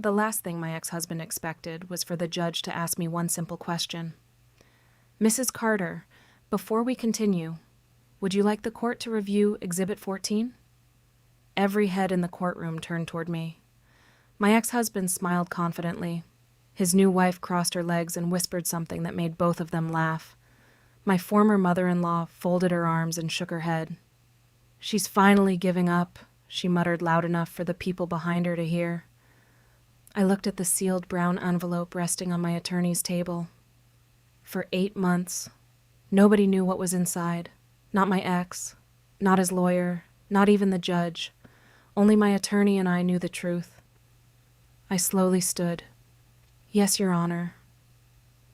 The last thing my ex-husband expected was for the judge to ask me one simple question. "Mrs. Carter, before we continue, would you like the court to review Exhibit 14? Every head in the courtroom turned toward me. My ex-husband smiled confidently. His new wife crossed her legs and whispered something that made both of them laugh. My former mother-in-law folded her arms and shook her head. "She's finally giving up," she muttered loud enough for the people behind her to hear. I looked at the sealed brown envelope resting on my attorney's table. For 8 months, nobody knew what was inside. Not my ex, not his lawyer, not even the judge. Only my attorney and I knew the truth. I slowly stood. "Yes, Your Honor."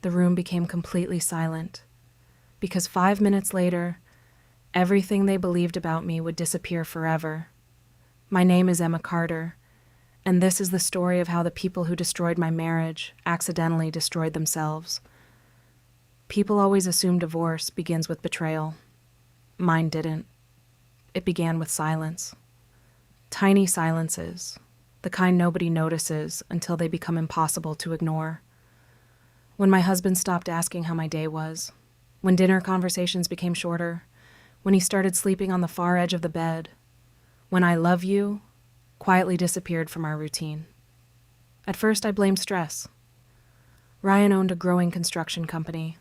The room became completely silent, because 5 minutes later, everything they believed about me would disappear forever. My name is Emma Carter, and this is the story of how the people who destroyed my marriage accidentally destroyed themselves. People always assume divorce begins with betrayal. Mine didn't. It began with silence. Tiny silences, the kind nobody notices until they become impossible to ignore. When my husband stopped asking how my day was, when dinner conversations became shorter, when he started sleeping on the far edge of the bed, when "I love you" quietly disappeared from our routine. At first, I blamed stress. Ryan owned a growing construction company.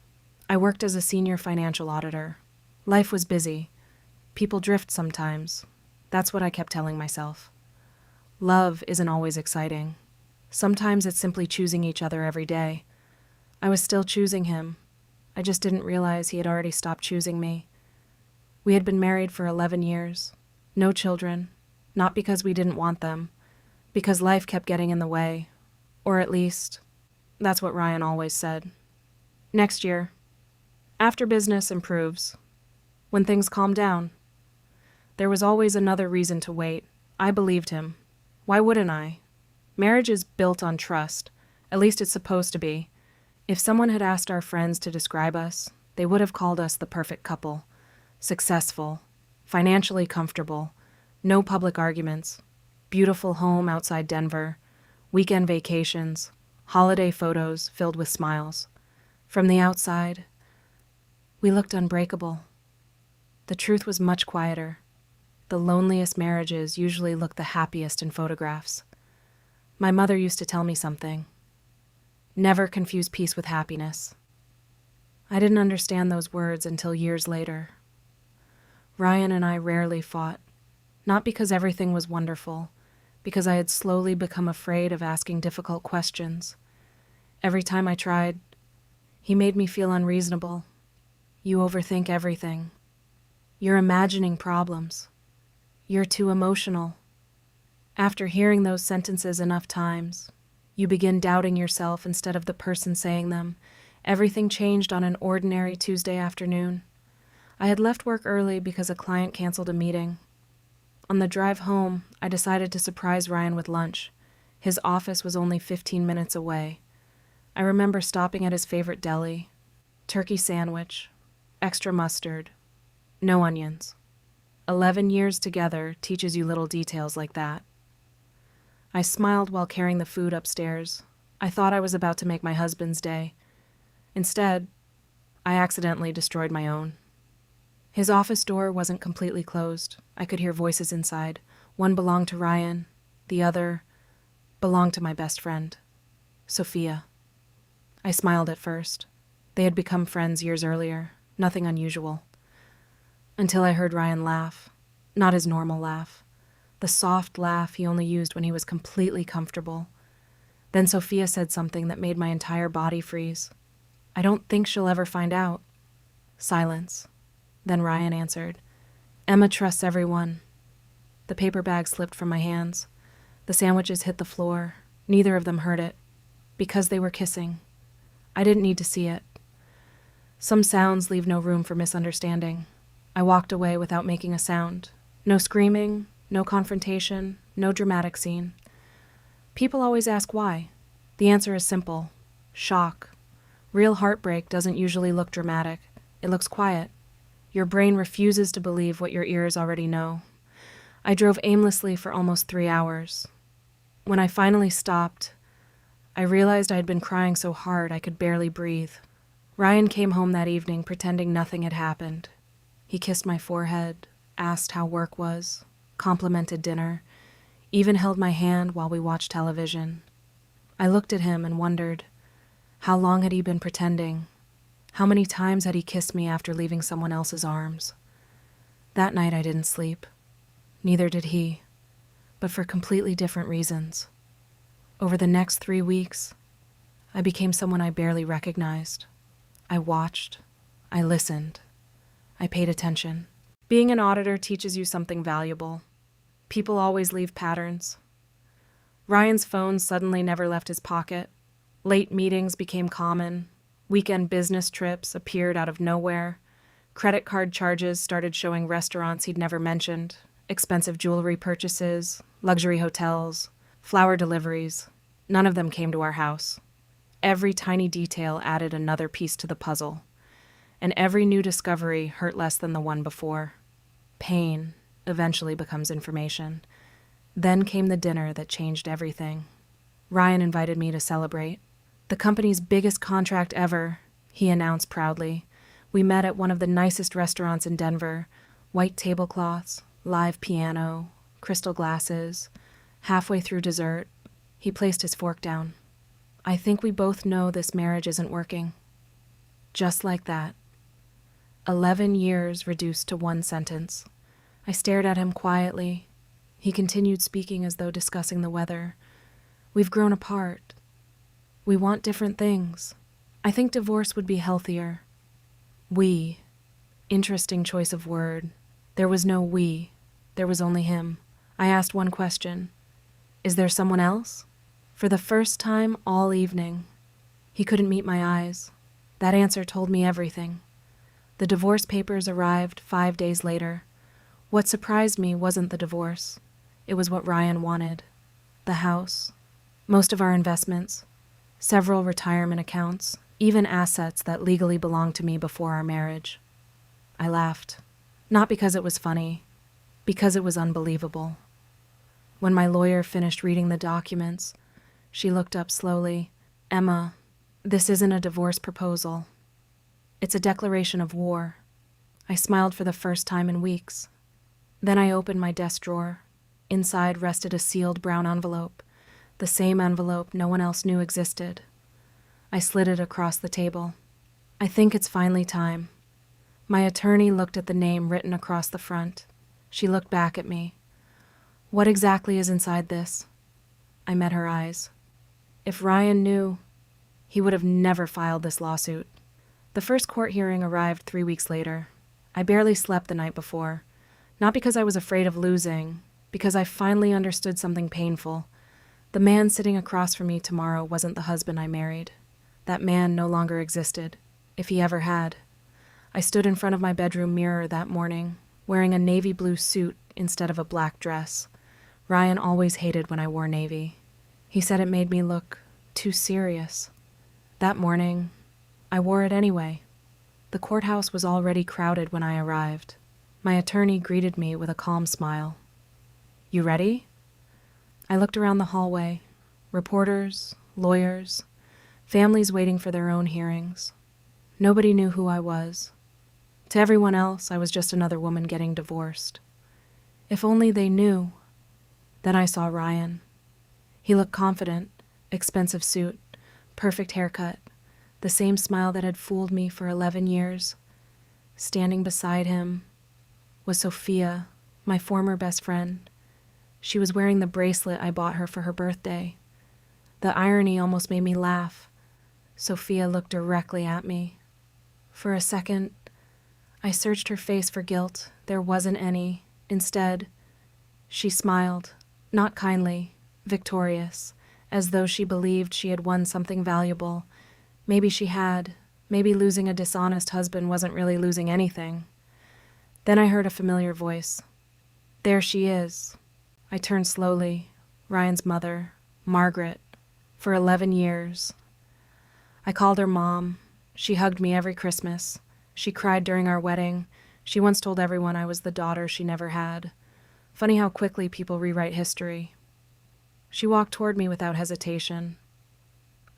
I worked as a senior financial auditor. Life was busy. People drift sometimes. That's what I kept telling myself. Love isn't always exciting. Sometimes it's simply choosing each other every day. I was still choosing him. I just didn't realize he had already stopped choosing me. We had been married for 11 years. No children. Not because we didn't want them. Because life kept getting in the way. Or at least, that's what Ryan always said. Next year. After business improves. When things calm down. There was always another reason to wait. I believed him. Why wouldn't I? Marriage is built on trust. At least it's supposed to be. If someone had asked our friends to describe us, they would have called us the perfect couple. Successful. Financially comfortable. No public arguments. Beautiful home outside Denver. Weekend vacations. Holiday photos filled with smiles. From the outside, we looked unbreakable. The truth was much quieter. The loneliest marriages usually look the happiest in photographs. My mother used to tell me something. Never confuse peace with happiness. I didn't understand those words until years later. Ryan and I rarely fought, not because everything was wonderful, because I had slowly become afraid of asking difficult questions. Every time I tried, he made me feel unreasonable. "You overthink everything. You're imagining problems. You're too emotional." After hearing those sentences enough times, you begin doubting yourself instead of the person saying them. Everything changed on an ordinary Tuesday afternoon. I had left work early because a client canceled a meeting. On the drive home, I decided to surprise Ryan with lunch. His office was only 15 minutes away. I remember stopping at his favorite deli. Turkey sandwich, extra mustard, no onions. 11 years together teaches you little details like that. I smiled while carrying the food upstairs. I thought I was about to make my husband's day. Instead, I accidentally destroyed my own. His office door wasn't completely closed. I could hear voices inside. One belonged to Ryan. The other belonged to my best friend, Sophia. I smiled at first. They had become friends years earlier. Nothing unusual. Until I heard Ryan laugh. Not his normal laugh. The soft laugh he only used when he was completely comfortable. Then Sophia said something that made my entire body freeze. "I don't think she'll ever find out." Silence. Then Ryan answered, "Emma trusts everyone." The paper bag slipped from my hands. The sandwiches hit the floor. Neither of them heard it. Because they were kissing. I didn't need to see it. Some sounds leave no room for misunderstanding. I walked away without making a sound. No screaming, no confrontation, no dramatic scene. People always ask why. The answer is simple. Shock. Real heartbreak doesn't usually look dramatic. It looks quiet. Your brain refuses to believe what your ears already know. I drove aimlessly for almost 3 hours. When I finally stopped, I realized I had been crying so hard I could barely breathe. Ryan came home that evening pretending nothing had happened. He kissed my forehead, asked how work was, complimented dinner, even held my hand while we watched television. I looked at him and wondered, how long had he been pretending? How many times had he kissed me after leaving someone else's arms? That night I didn't sleep. Neither did he, but for completely different reasons. Over the next 3 weeks, I became someone I barely recognized. I watched. I listened. I paid attention. Being an auditor teaches you something valuable. People always leave patterns. Ryan's phone suddenly never left his pocket. Late meetings became common. Weekend business trips appeared out of nowhere. Credit card charges started showing restaurants he'd never mentioned, expensive jewelry purchases, luxury hotels, flower deliveries. None of them came to our house. Every tiny detail added another piece to the puzzle, and every new discovery hurt less than the one before. Pain eventually becomes information. Then came the dinner that changed everything. Ryan invited me to celebrate. The company's biggest contract ever, he announced proudly. We met at one of the nicest restaurants in Denver. White tablecloths, live piano, crystal glasses. Halfway through dessert, he placed his fork down. I think we both know this marriage isn't working. Just like that. 11 years reduced to one sentence. I stared at him quietly. He continued speaking as though discussing the weather. We've grown apart. We want different things. I think divorce would be healthier. We. Interesting choice of word. There was no we. There was only him. I asked one question. Is there someone else? For the first time all evening, he couldn't meet my eyes. That answer told me everything. The divorce papers arrived 5 days later. What surprised me wasn't the divorce. It was what Ryan wanted. The house, most of our investments, several retirement accounts, even assets that legally belonged to me before our marriage. I laughed. Not because it was funny, because it was unbelievable. When my lawyer finished reading the documents, she looked up slowly. Emma, this isn't a divorce proposal. It's a declaration of war. I smiled for the first time in weeks. Then I opened my desk drawer. Inside rested a sealed brown envelope, the same envelope no one else knew existed. I slid it across the table. I think it's finally time. My attorney looked at the name written across the front. She looked back at me. What exactly is inside this? I met her eyes. If Ryan knew, he would have never filed this lawsuit. The first court hearing arrived 3 weeks later. I barely slept the night before, not because I was afraid of losing, because I finally understood something painful. The man sitting across from me tomorrow wasn't the husband I married. That man no longer existed, if he ever had. I stood in front of my bedroom mirror that morning, wearing a navy blue suit instead of a black dress. Ryan always hated when I wore navy. He said it made me look too serious. That morning, I wore it anyway. The courthouse was already crowded when I arrived. My attorney greeted me with a calm smile. You ready? I looked around the hallway. Reporters, lawyers, families waiting for their own hearings. Nobody knew who I was. To everyone else, I was just another woman getting divorced. If only they knew. Then I saw Ryan. He looked confident, expensive suit, perfect haircut, the same smile that had fooled me for 11 years. Standing beside him was Sophia, my former best friend. She was wearing the bracelet I bought her for her birthday. The irony almost made me laugh. Sophia looked directly at me. For a second, I searched her face for guilt. There wasn't any. Instead, she smiled, not kindly, victorious, as though she believed she had won something valuable. Maybe she had. Maybe losing a dishonest husband wasn't really losing anything. Then I heard a familiar voice. There she is. I turned slowly. Ryan's mother, Margaret, for 11 years. I called her Mom. She hugged me every Christmas. She cried during our wedding. She once told everyone I was the daughter she never had. Funny how quickly people rewrite history. She walked toward me without hesitation.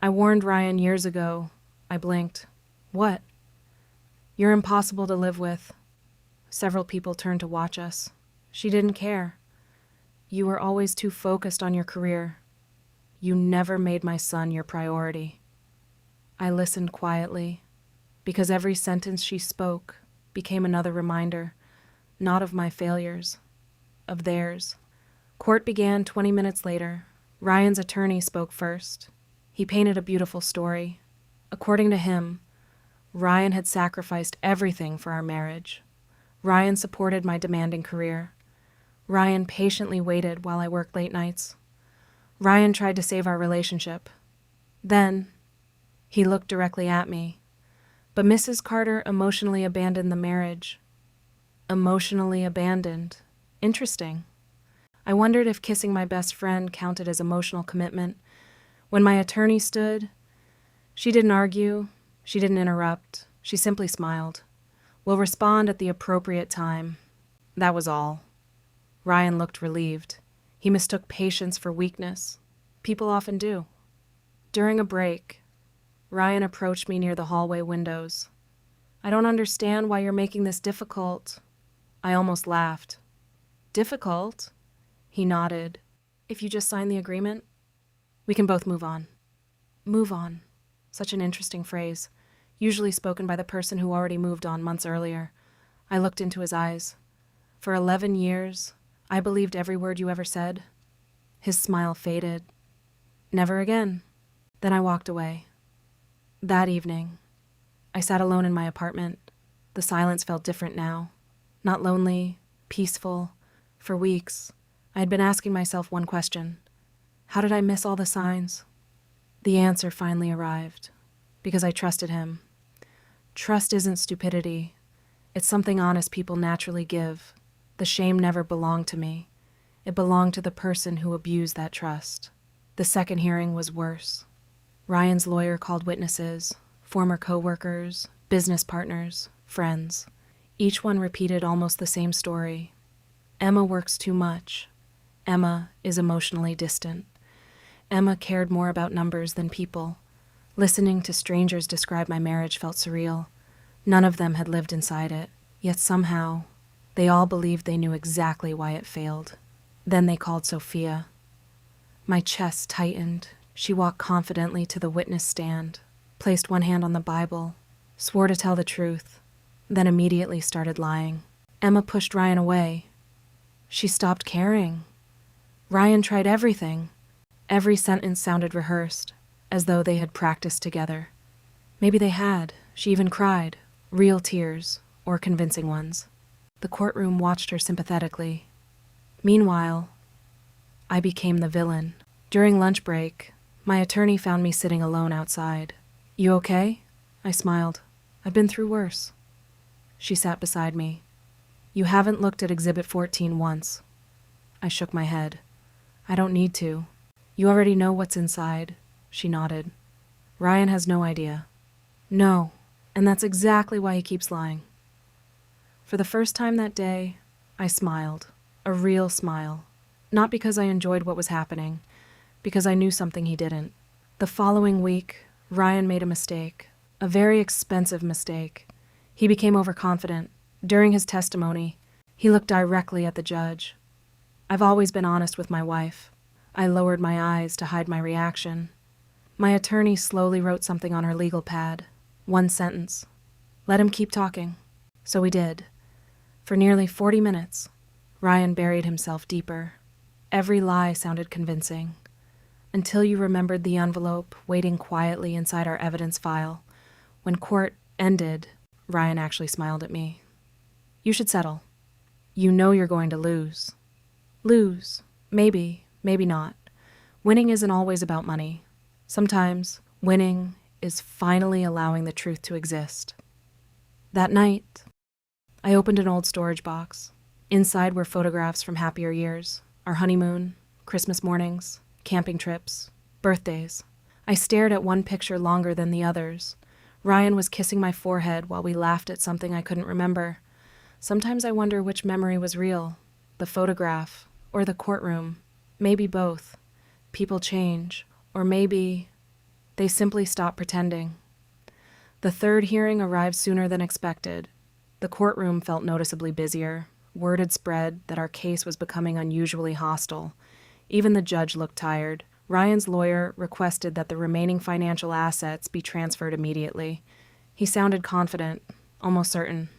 I warned Ryan years ago. I blinked. What? You're impossible to live with. Several people turned to watch us. She didn't care. You were always too focused on your career. You never made my son your priority. I listened quietly, because every sentence she spoke became another reminder, not of my failures, of theirs. Court began 20 minutes later. Ryan's attorney spoke first. He painted a beautiful story. According to him, Ryan had sacrificed everything for our marriage. Ryan supported my demanding career. Ryan patiently waited while I worked late nights. Ryan tried to save our relationship. Then, he looked directly at me. But Mrs. Carter emotionally abandoned the marriage. Emotionally abandoned. Interesting. I wondered if kissing my best friend counted as emotional commitment. When my attorney stood, she didn't argue, she didn't interrupt, she simply smiled. We'll respond at the appropriate time. That was all. Ryan looked relieved. He mistook patience for weakness. People often do. During a break, Ryan approached me near the hallway windows. I don't understand why you're making this difficult. I almost laughed. Difficult? He nodded. If you just sign the agreement, we can both move on. Move on. Such an interesting phrase, usually spoken by the person who already moved on months earlier. I looked into his eyes. For 11 years, I believed every word you ever said. His smile faded. Never again. Then I walked away. That evening, I sat alone in my apartment. The silence felt different now. Not lonely, peaceful. For weeks, I had been asking myself one question. How did I miss all the signs? The answer finally arrived. Because I trusted him. Trust isn't stupidity. It's something honest people naturally give. The shame never belonged to me. It belonged to the person who abused that trust. The second hearing was worse. Ryan's lawyer called witnesses, former co-workers, business partners, friends. Each one repeated almost the same story. Emma works too much. Emma is emotionally distant. Emma cared more about numbers than people. Listening to strangers describe my marriage felt surreal. None of them had lived inside it, yet somehow, they all believed they knew exactly why it failed. Then they called Sophia. My chest tightened. She walked confidently to the witness stand, placed one hand on the Bible, swore to tell the truth, then immediately started lying. Emma pushed Ryan away. She stopped caring. Ryan tried everything. Every sentence sounded rehearsed, as though they had practiced together. Maybe they had. She even cried, real tears, or convincing ones. The courtroom watched her sympathetically. Meanwhile, I became the villain. During lunch break, my attorney found me sitting alone outside. You okay? I smiled. I've been through worse. She sat beside me. You haven't looked at Exhibit 14 once. I shook my head. I don't need to. You already know what's inside. She nodded. Ryan has no idea. No, and that's exactly why he keeps lying. For the first time that day, I smiled. A real smile. Not because I enjoyed what was happening, because I knew something he didn't. The following week, Ryan made a mistake. A very expensive mistake. He became overconfident. During his testimony, he looked directly at the judge. I've always been honest with my wife. I lowered my eyes to hide my reaction. My attorney slowly wrote something on her legal pad. One sentence. Let him keep talking. So we did. For nearly 40 minutes, Ryan buried himself deeper. Every lie sounded convincing. Until you remembered the envelope waiting quietly inside our evidence file. When court ended, Ryan actually smiled at me. You should settle. You know you're going to lose. Lose. Maybe, maybe not. Winning isn't always about money. Sometimes, winning is finally allowing the truth to exist. That night, I opened an old storage box. Inside were photographs from happier years, our honeymoon, Christmas mornings, camping trips, birthdays. I stared at one picture longer than the others. Ryan was kissing my forehead while we laughed at something I couldn't remember. Sometimes I wonder which memory was real, the photograph or the courtroom. Maybe both. People change, or maybe They simply stopped pretending. The third hearing arrived sooner than expected. The courtroom felt noticeably busier. Word had spread that our case was becoming unusually hostile. Even the judge looked tired. Ryan's lawyer requested that the remaining financial assets be transferred immediately. He sounded confident, almost certain.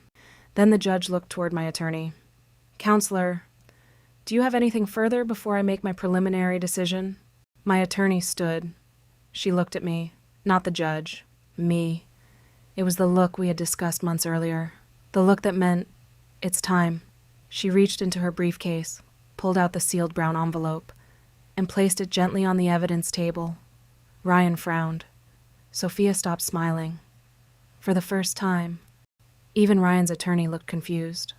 Then the judge looked toward my attorney. "Counselor, do you have anything further before I make my preliminary decision?" My attorney stood. She looked at me, not the judge, me. It was the look we had discussed months earlier, the look that meant, "It's time." She reached into her briefcase, pulled out the sealed brown envelope, and placed it gently on the evidence table. Ryan frowned. Sophia stopped smiling. For the first time, even Ryan's attorney looked confused.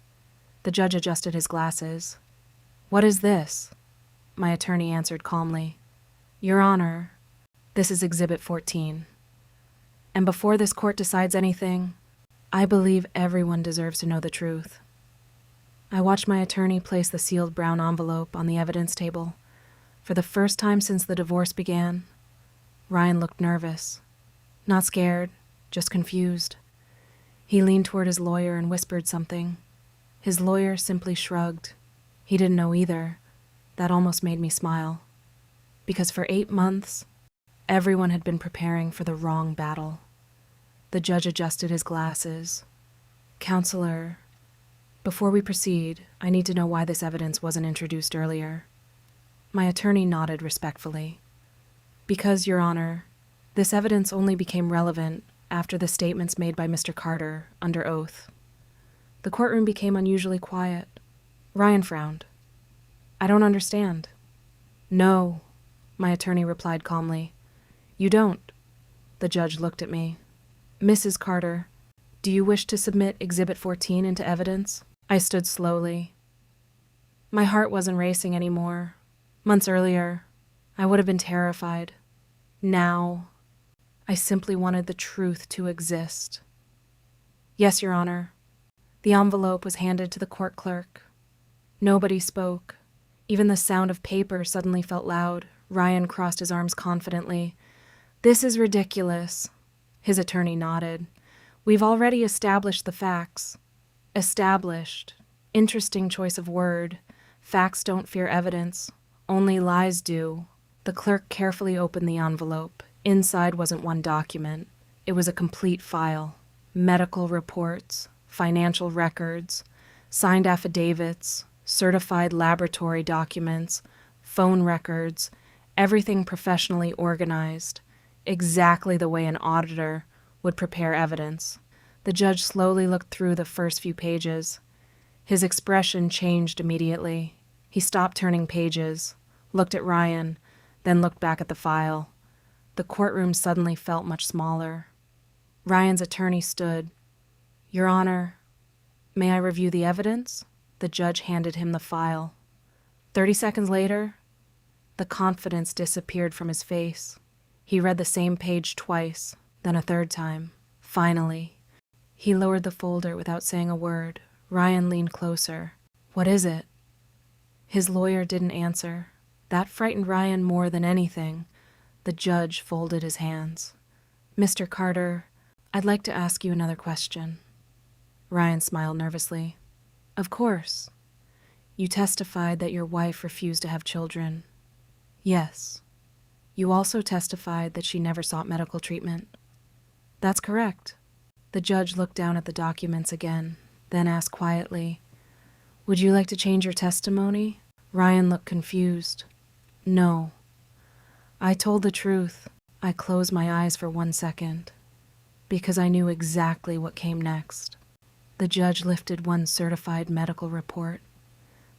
The judge adjusted his glasses. "What is this?" My attorney answered calmly. "Your Honor, this is Exhibit 14. And before this court decides anything, I believe everyone deserves to know the truth." I watched my attorney place the sealed brown envelope on the evidence table. For the first time since the divorce began, Ryan looked nervous. Not scared, just confused. He leaned toward his lawyer and whispered something. His lawyer simply shrugged. He didn't know either. That almost made me smile. Because for 8 months, everyone had been preparing for the wrong battle. The judge adjusted his glasses. "Counselor, before we proceed, I need to know why this evidence wasn't introduced earlier." My attorney nodded respectfully. "Because, Your Honor, this evidence only became relevant after the statements made by Mr. Carter under oath." The courtroom became unusually quiet. Ryan frowned. "I don't understand." "No," my attorney replied calmly. "You don't." The judge looked at me. "Mrs. Carter, do you wish to submit Exhibit 14 into evidence?" I stood slowly. My heart wasn't racing anymore. Months earlier, I would have been terrified. Now, I simply wanted the truth to exist. "Yes, Your Honor." The envelope was handed to the court clerk. Nobody spoke. Even the sound of paper suddenly felt loud. Ryan crossed his arms confidently. "This is ridiculous." His attorney nodded. "We've already established the facts." Established. Interesting choice of word. Facts don't fear evidence. Only lies do. The clerk carefully opened the envelope. Inside wasn't one document. It was a complete file. Medical reports, financial records, signed affidavits, certified laboratory documents, phone records, everything professionally organized, exactly the way an auditor would prepare evidence. The judge slowly looked through the first few pages. His expression changed immediately. He stopped turning pages, looked at Ryan, then looked back at the file. The courtroom suddenly felt much smaller. Ryan's attorney stood. "Your Honor, may I review the evidence?" The judge handed him the file. 30 seconds later, the confidence disappeared from his face. He read the same page twice, then a third time. Finally, he lowered the folder without saying a word. Ryan leaned closer. "What is it?" His lawyer didn't answer. That frightened Ryan more than anything. The judge folded his hands. "Mr. Carter, I'd like to ask you another question." Ryan smiled nervously. "Of course. You testified that your wife refused to have children." "Yes." "You also testified that she never sought medical treatment." "That's correct." The judge looked down at the documents again, then asked quietly, "Would you like to change your testimony?" Ryan looked confused. "No." I told the truth. I closed my eyes for 1 second, because I knew exactly what came next. The judge lifted one certified medical report.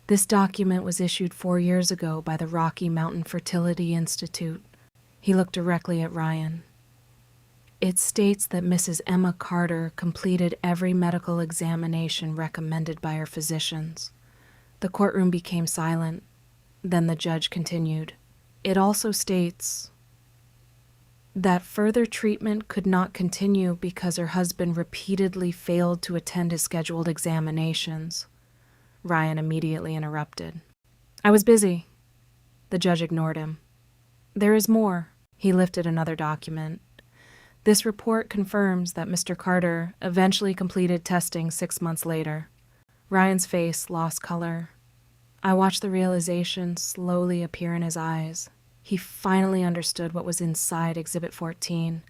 This document was issued 4 years ago by the Rocky Mountain Fertility Institute. He looked directly at Ryan. It states that Mrs. Emma Carter completed every medical examination recommended by her physicians. The courtroom became silent. Then the judge continued. It also states that further treatment could not continue because her husband repeatedly failed to attend his scheduled examinations. Ryan immediately interrupted. "I was busy." The judge ignored him. "There is more." He lifted another document. This report confirms that Mr. Carter eventually completed testing 6 months later. Ryan's face lost color. I watched the realization slowly appear in his eyes. He finally understood what was inside Exhibit 14.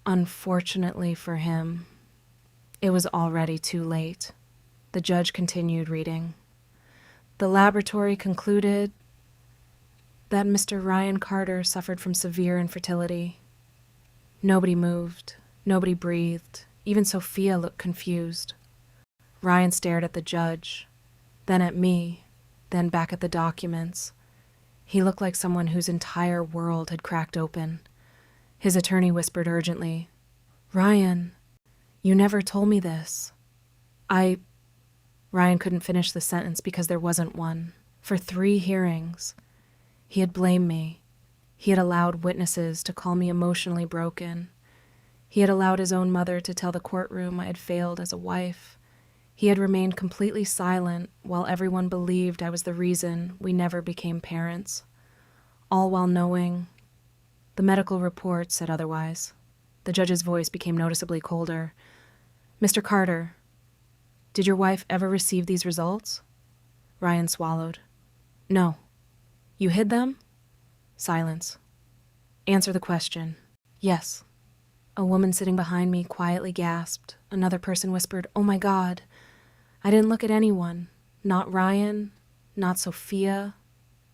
Unfortunately for him, it was already too late. The judge continued reading. The laboratory concluded that Mr. Ryan Carter suffered from severe infertility. Nobody moved. Nobody breathed. Even Sophia looked confused. Ryan stared at the judge, then at me, then back at the documents. He looked like someone whose entire world had cracked open. His attorney whispered urgently, "Ryan, you never told me this." Ryan couldn't finish the sentence because there wasn't one. For 3 hearings, he had blamed me. He had allowed witnesses to call me emotionally broken. He had allowed his own mother to tell the courtroom I had failed as a wife. He had remained completely silent while everyone believed I was the reason we never became parents, all while knowing the medical report said otherwise. The judge's voice became noticeably colder. "Mr. Carter, did your wife ever receive these results?" Ryan swallowed. "No." "You hid them?" Silence. "Answer the question." "Yes." A woman sitting behind me quietly gasped. Another person whispered, "Oh my God." I didn't look at anyone. Not Ryan, not Sophia,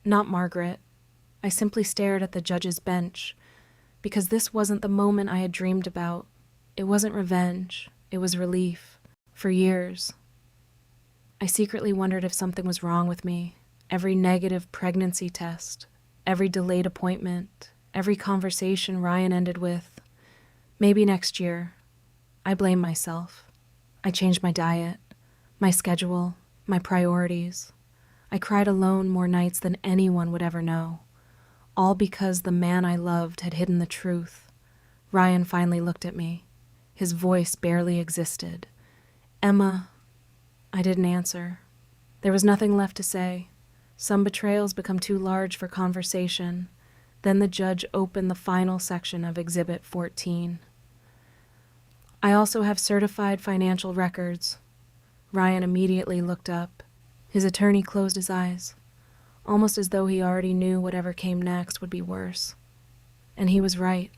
not Margaret. I simply stared at the judge's bench, because this wasn't the moment I had dreamed about. It wasn't revenge. It was relief. For years, I secretly wondered if something was wrong with me. Every negative pregnancy test, every delayed appointment, every conversation Ryan ended with, "Maybe next year." I blamed myself. I changed my diet, my schedule, my priorities. I cried alone more nights than anyone would ever know. All because the man I loved had hidden the truth. Ryan finally looked at me. His voice barely existed. "Emma." I didn't answer. There was nothing left to say. Some betrayals become too large for conversation. Then the judge opened the final section of Exhibit 14. "I also have certified financial records." Ryan immediately looked up. His attorney closed his eyes, almost as though he already knew whatever came next would be worse. And he was right.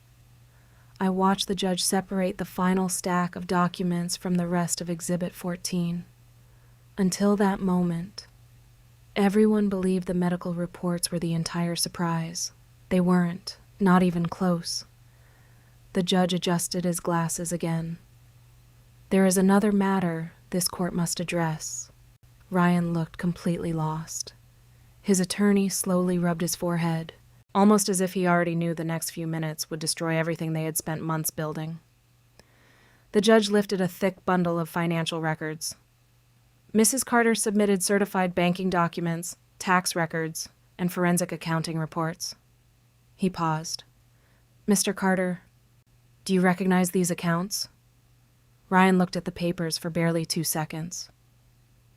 I watched the judge separate the final stack of documents from the rest of Exhibit 14. Until that moment, everyone believed the medical reports were the entire surprise. They weren't, not even close. The judge adjusted his glasses again. "There is another matter this court must address." Ryan looked completely lost. His attorney slowly rubbed his forehead, almost as if he already knew the next few minutes would destroy everything they had spent months building. The judge lifted a thick bundle of financial records. "Mrs. Carter submitted certified banking documents, tax records, and forensic accounting reports." He paused. "Mr. Carter, do you recognize these accounts?" Ryan looked at the papers for barely 2 seconds.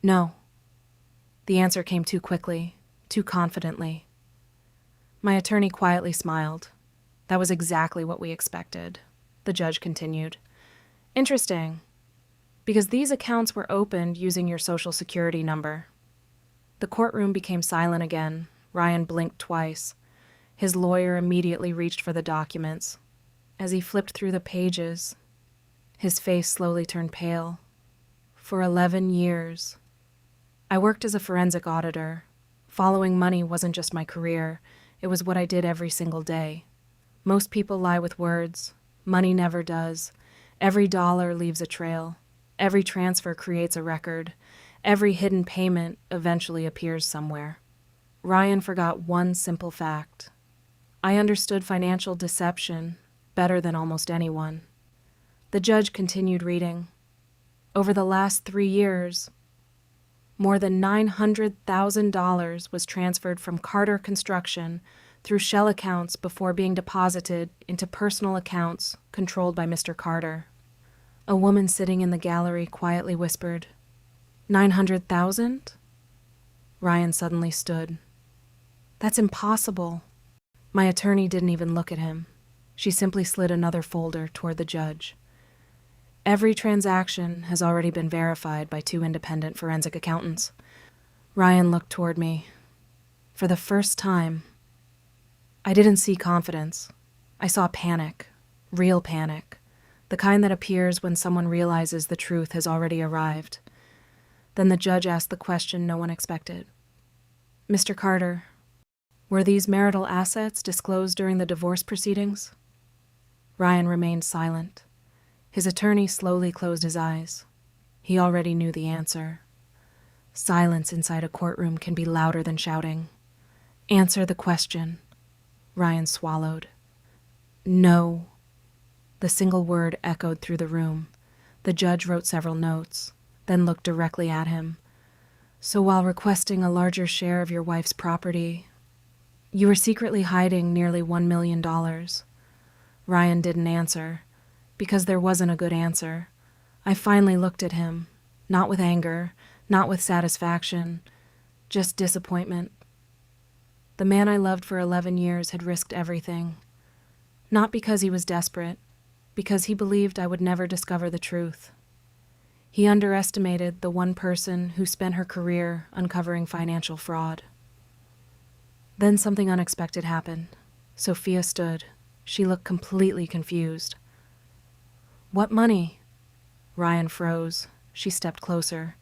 "No." The answer came too quickly, too confidently. My attorney quietly smiled. "That was exactly what we expected." The judge continued. "Interesting, because these accounts were opened using your Social Security number." The courtroom became silent again. Ryan blinked twice. His lawyer immediately reached for the documents. As he flipped through the pages, his face slowly turned pale. For 11 years, I worked as a forensic auditor. Following money wasn't just my career, it was what I did every single day. Most people lie with words. Money never does. Every dollar leaves a trail. Every transfer creates a record. Every hidden payment eventually appears somewhere. Ryan forgot one simple fact. I understood financial deception better than almost anyone. The judge continued reading. Over the last 3 years, more than $900,000 was transferred from Carter Construction through shell accounts before being deposited into personal accounts controlled by Mr. Carter. A woman sitting in the gallery quietly whispered, "900,000?" Ryan suddenly stood. "That's impossible." My attorney didn't even look at him. She simply slid another folder toward the judge. Every transaction has already been verified by 2 independent forensic accountants. Ryan looked toward me. For the first time, I didn't see confidence. I saw panic, real panic, the kind that appears when someone realizes the truth has already arrived. Then the judge asked the question no one expected. Mr. Carter, were these marital assets disclosed during the divorce proceedings? Ryan remained silent. His attorney slowly closed his eyes. He already knew the answer. Silence inside a courtroom can be louder than shouting. Answer the question. Ryan swallowed. No. The single word echoed through the room. The judge wrote several notes, then looked directly at him. So while requesting a larger share of your wife's property, you were secretly hiding nearly $1 million. Ryan didn't answer, because there wasn't a good answer. I finally looked at him, not with anger, not with satisfaction, just disappointment. The man I loved for 11 years had risked everything. Not because he was desperate, because he believed I would never discover the truth. He underestimated the one person who spent her career uncovering financial fraud. Then something unexpected happened. Sophia stood. She looked completely confused. What money? Ryan froze. She stepped closer.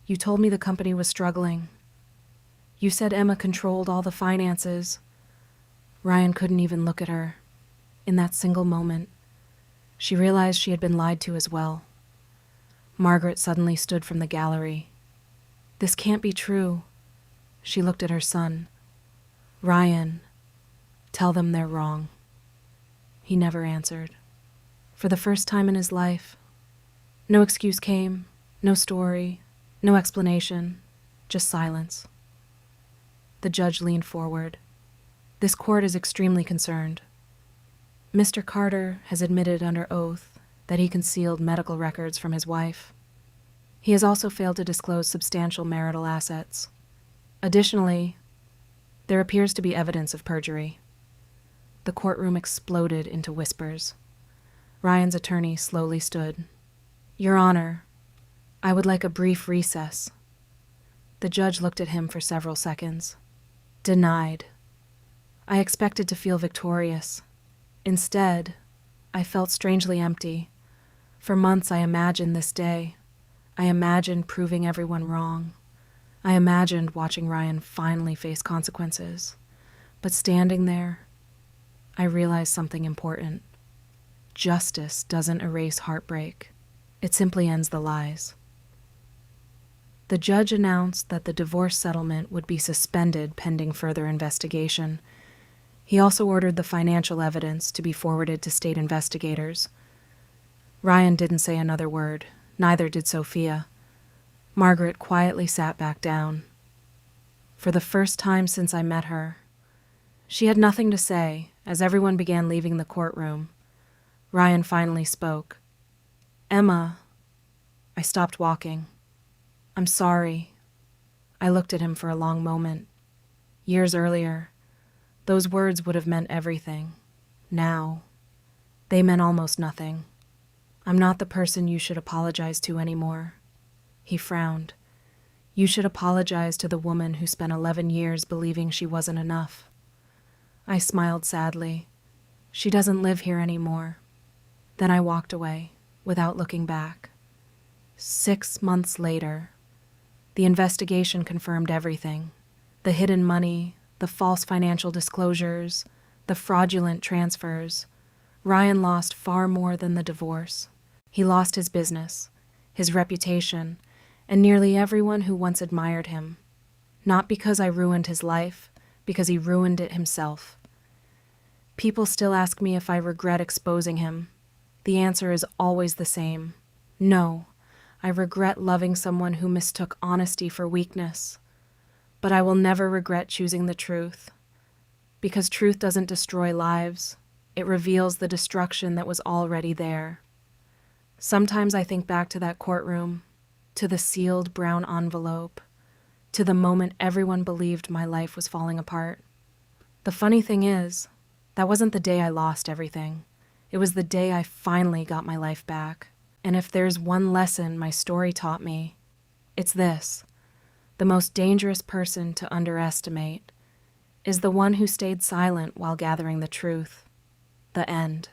You told me the company was struggling. You said Emma controlled all the finances. Ryan couldn't even look at her. In that single moment, she realized she had been lied to as well. Margaret suddenly stood from the gallery. This can't be true. She looked at her son. Ryan, tell them they're wrong. He never answered. For the first time in his life, no excuse came, no story, no explanation, just silence. The judge leaned forward. This court is extremely concerned. Mr. Carter has admitted under oath that he concealed medical records from his wife. He has also failed to disclose substantial marital assets. Additionally, there appears to be evidence of perjury. The courtroom exploded into whispers. Ryan's attorney slowly stood. Your Honor, I would like a brief recess. The judge looked at him for several seconds. Denied. I expected to feel victorious. Instead, I felt strangely empty. For months I imagined this day. I imagined proving everyone wrong. I imagined watching Ryan finally face consequences. But standing there, I realized something important. Justice doesn't erase heartbreak. It simply ends the lies. The judge announced that the divorce settlement would be suspended pending further investigation. He also ordered the financial evidence to be forwarded to state investigators. Ryan didn't say another word, neither did Sophia. Margaret quietly sat back down. For the first time since I met her, she had nothing to say as everyone began leaving the courtroom. Ryan finally spoke. Emma, I stopped walking. I'm sorry. I looked at him for a long moment. Years earlier, those words would have meant everything. Now, they meant almost nothing. I'm not the person you should apologize to anymore. He frowned. You should apologize to the woman who spent 11 years believing she wasn't enough. I smiled sadly. She doesn't live here anymore. Then I walked away, without looking back. 6 months later, the investigation confirmed everything. The hidden money, the false financial disclosures, the fraudulent transfers. Ryan lost far more than the divorce. He lost his business, his reputation, and nearly everyone who once admired him. Not because I ruined his life, because he ruined it himself. People still ask me if I regret exposing him. The answer is always the same. No, I regret loving someone who mistook honesty for weakness. But I will never regret choosing the truth. Because truth doesn't destroy lives. It reveals the destruction that was already there. Sometimes I think back to that courtroom, to the sealed brown envelope, to the moment everyone believed my life was falling apart. The funny thing is, That wasn't the day I lost everything. It was the day I finally got my life back. And if there's one lesson my story taught me, it's this. The most dangerous person to underestimate is the one who stayed silent while gathering the truth. The end.